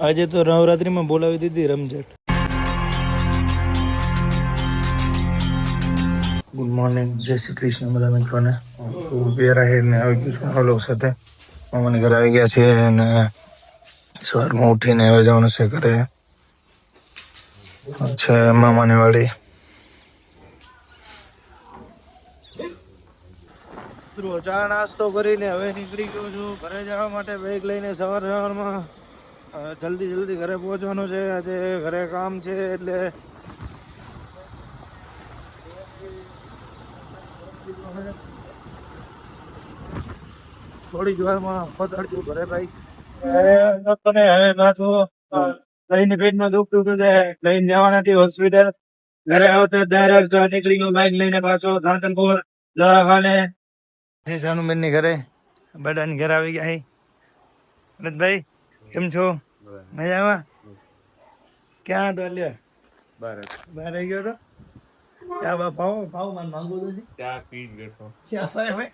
આજે તો નવરાત્રીમાં બોલાવી દીધી રમઝટ. ગુડ મોર્નિંગ, જય શ્રી કૃષ્ણ બધા મિત્રોને. વેરાહીને આવી ગયું છું હલો સાથે મામાને ઘરે આવી ગયા છે અને સવારમાં ઉઠીને હવે જવાનું છે ઘરે છે મામાની વાડી. ચા નાસ્તો કરીને હવે નીકળી ગયો છું ઘરે જવા માટે. બેગ લઈને સવારમાં જલ્દી ઘરે પહોંચવાનું છે. આજે ઘરે કામ છે એટલે થોડી જ વારમાં પહોંચાડજો ઘરે ભાઈ. હવે પાછું લઈને પેટમાં દુખતું હતું લઈને જવાના હતી હોસ્પિટલ. ઘરે આવતા ડાયરેક્ટ નીકળી ગયો બાઈક લઈને પાછો સાંતલપુર દવાખાને. સાનુબેન ની ઘરે બડાની ઘરે આવી ગયા. ભરતભાઈ કેમ છો? મજામાં? ક્યાં હતો? લે બહાર આવી ગયો હતો. ચા પાવ મને માંગુ તો ચા પી બેઠો. ક્યાં પાય ભાઈ?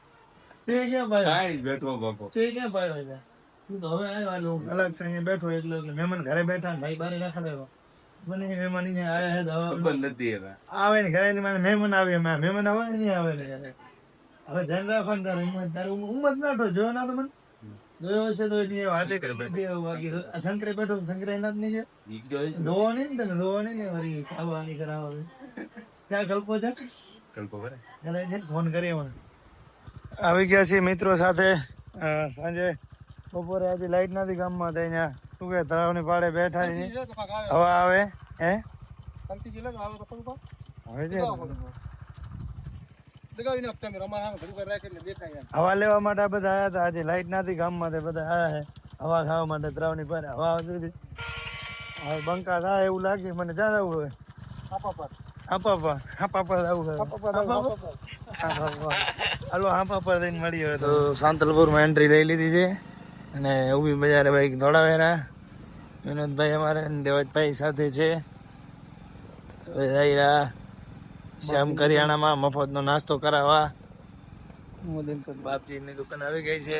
તે ક્યાં પાયો? કાઈ બેઠો બાપો. તે ક્યાં પાયો છે? તું તો હવે આવ્યો અલગ છે અહીંયા બેઠો એટલે મહેમાન ઘરે બેઠા ભાઈ બારે રાખા દેવો મને મહેમાન અહીંયા આયા છે ખબર નથી હવે. આવે ને ઘરે મને મહેમાન આવે મહેમાન આવે ને નહીં આવે ને ઘરે. હવે ધ્યાન રાખવાનું તારે ઉમર બેઠો જોયો ના તો મને જોયો હશે તો એની વાતે કરી બાકી શંકરે બેઠો શંકરે ના જ નહીં ધોવો નહીં ને તને ધોવો નહીં ને વળી ખાવાની કરાવે. ક્યાં કલ્પો છે? કલ્પો કરે ઘરે છે ફોન કરીએ મને. આવી ગયા છીએ મિત્રો સાથે. સાંજે બપોરે આજે લાઈટ નથી ગામમાં તો અહીંયા શું કે તળાવની પાડે બેઠા છે. હવા આવે હે હવા લેવા માટે આ બધા આવ્યા હતા. આજે લાઈટ નથી ગામમાં તે બધા આવ્યા છે હવા ખાવા માટે તળાવની પાડે. હવા આવતી હતી હવે બંકા થાય એવું લાગે મને. ક્યાં જવું હવે? તો સાંતલપુરમાં એન્ટ્રી લઈ લીધી છે અને ઉભી બજારે બાઈક દોડાવેરા. વિનોદભાઈ અમારે દેવતભાઈ સાથે છે. શ્યામ કરિયાણામાં મફતનો નાસ્તો કરાવવા. બાપજીની દુકાન આવી ગઈ છે.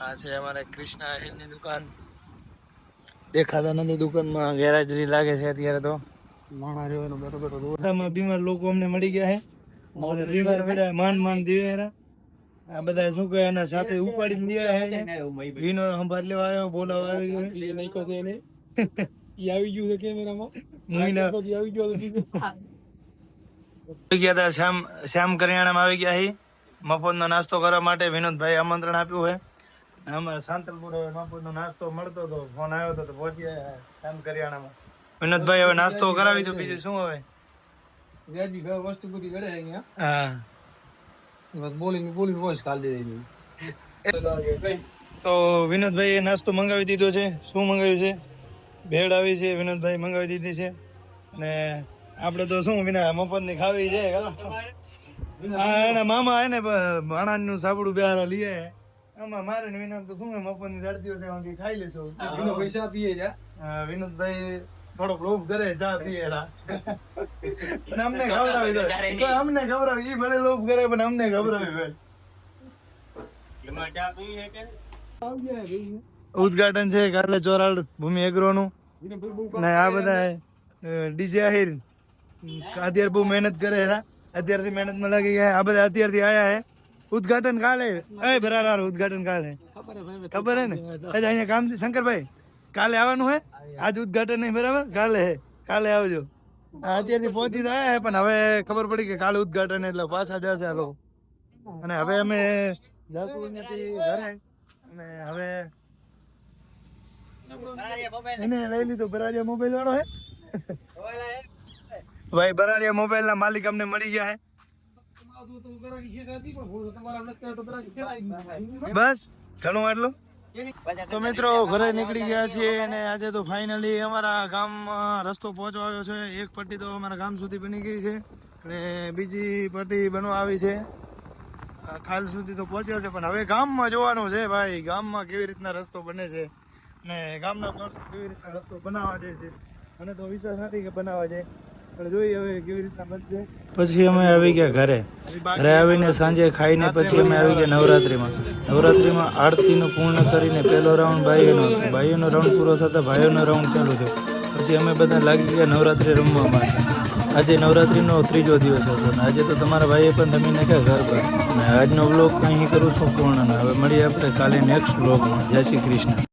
આ છે અમારે કૃષ્ણા આહિરની દુકાન. દેખાતા નથી દુકાનમાં, ગેરહાજરી લાગે છે અત્યારે તો. બીમાર લોકો અમને મળી ગયા છે. બીમાર પડ્યા માંડ દિવેરા આ બધા શું કહે એના સાથે ઉપાડી દીધા છે. વિનો સંભાળ લેવા આવ્યો બોલાવા આવી ગયો આવી ગયું છે કેમેરામાં આવી ગયો હતા. શ્યામ કરિયાણામાં આવી ગયા છે મફતનો નાસ્તો કરવા માટે. વિનોદભાઈ આમંત્રણ આપ્યું છે. અમારે સાંતલપુર હવે મફતનો નાસ્તો મળતો હતો. ફોન આવ્યો હતો તો પહોંચી આવ્યા શ્યામ કરિયાણામાં. વિનોદભાઈ હવે નાસ્તો કરાવી દો બીજું શું હવે. વસ્તુ બધી ગળે અહીંયા. હા બોલી વોઇસ કાલ દે. તો વિનોદભાઈ નાસ્તો મંગાવી દીધો છે. શું મંગાવ્યું છે? ભેળ આવી છે. વિનોદભાઈ મંગાવી દીધી છે અને આપણે તો શું વિના મફતની ખાવી છે. એના મામા એને ભાણાનું સાબડું બિહાર લઈએ આમાં મારે ને વિનોદ તો શું મફતની દર્દીઓ છે ખાઈ લેશો. પૈસા પીએ છે. વિનોદભાઈ થોડોક લોભ કરે ચા પીએ પણ અમને ખવડાવી દો. અમને ખવડાવી એ ભલે લોભ કરે પણ અમને ખવડાવી. ઉદઘાટન છે કાલે ચોરાડ ભૂમિ એગ્રો નું ને આ બધા ડીજે આહિર અત્યારે બહુ મહેનત કરે અત્યારથી મહેનતમાં લાગી ગયા. આ બધા અત્યારથી આયા હે. ઉદઘાટન કાલે બરાબર ઉદઘાટન કાલે ખબર હે ને. અહીંયા કામ છે શંકરભાઈ કાલે આવવાનું હે. આજ ઉદઘાટન નહીં બરાબર કાલે હે. કાલે આવજો. અત્યારથી પહોંચી તો આયા હે પણ હવે ખબર પડી કે કાલે ઉદઘાટન એટલે પાછા જશે આ લોકો. અને હવે અમે જાશું અહીંયાથી ઘરે અને હવે એને લઈ લીધો બરાડિયા મોબાઈલ વાળો હે ભાઈ. બરાડિયા મોબાઈલ ના માલિક અમને મળી ગયા હે. બસ ઘણું આટલું. તો મિત્રો ઘરે નીકળી ગયા છીએ અને આજે તો ફાઇનલી અમારા ગામમાં રસ્તો પહોંચવા આવ્યો છે. એક પટ્ટી તો અમારા ગામ સુધી બની ગઈ છે અને બીજી પટ્ટી બનવા આવી છે. ખાલ સુધી તો પહોંચ્યો છે પણ હવે ગામમાં જોવાનું છે ભાઈ. ગામમાં કેવી રીતના રસ્તો બને છે ને ગામના માણસો કેવી રીતના રસ્તો બનાવવા દે છે. મને તો વિશ્વાસ નથી કે બનાવવા જાય પણ જોઈએ હવે કેવી રીતના બનશે. પછી અમે આવી ગયા ઘરે. ઘરે આવીને સાંજે ખાઈને પછી અમે આવી ગયા નવરાત્રિમાં. નવરાત્રિમાં આરતીનું પૂર્ણ કરીને પહેલો રાઉન્ડ ભાઈઓનો હતો. ભાઈઓનો રાઉન્ડ પૂરો થતાં ભાઈઓનો રાઉન્ડ ચાલુ થયો. પછી અમે બધા લાગી ગયા નવરાત્રિ રમવા માટે. આજે નવરાત્રિનો 3જો દિવસ હતો અને આજે તો તમારા ભાઈએ પણ રમી નાખ્યા ગરબા. અને આજનો વ્લોગ અહીં કરું છું પૂર્ણ. હવે મળીએ આપણે કાલે નેક્સ્ટ વ્લોગમાં. જય શ્રી કૃષ્ણ.